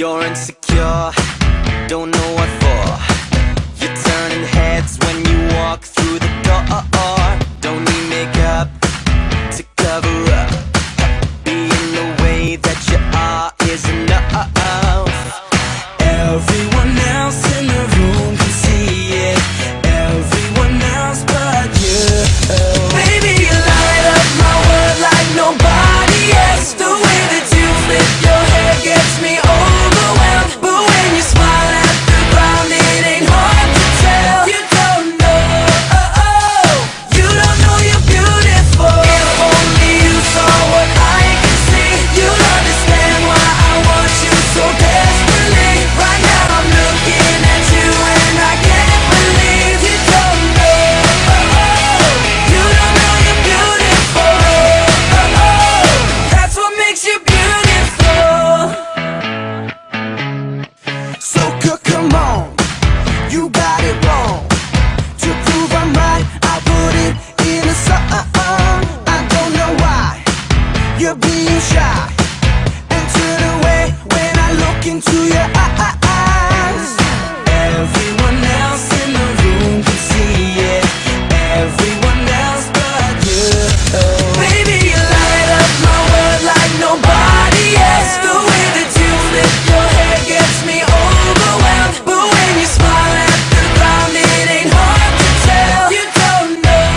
You're insecure, don't know what for. You're turning heads when you walk through the door. Don't need makeup to cover up. Being the way that you are is enough. Everyone else in the room can see it, everyone else but you. Baby, you light up my world like nobody else. The way that you flip your hair gets me overwhelmed. But when you smile at the ground, it ain't hard to tell. You don't know, you don't know you're beautiful. If only you saw what I can see, you'd understand why I want you so desperately. Right now I'm looking at you and I can't believe you don't know, you don't know you're beautiful. That's what makes you beautiful. So come on, you got it wrong. To prove I'm right, I'll put it in a song. I don't know why you're being shy and turn away when I look into your eyes. Everyone else in the room can see it, everyone else but you. Baby, you light up my world like nobody else. The way that you flip your hair gets me overwhelmed. But when you smile at the ground, it ain't hard to tell. You don't know,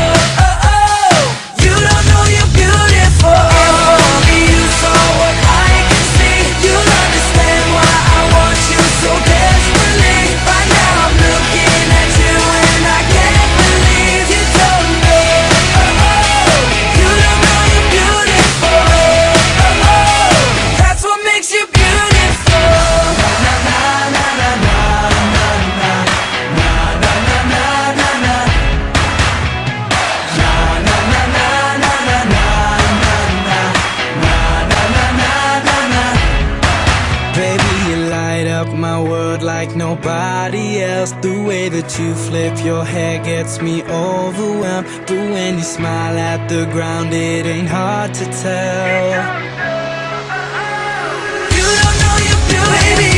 you don't know you're beautiful. If only you saw what I can see, you'll understand why I want you so desperately. Right now I'm looking at you and I can't believe you don't know, you don't know you're beautiful. That's what makes you beautiful. Baby, you light up my world like nobody else. The way that you flip your hair gets me overwhelmed. But when you smile at the ground, it ain't hard to tell. You don't know you're beautiful. Baby,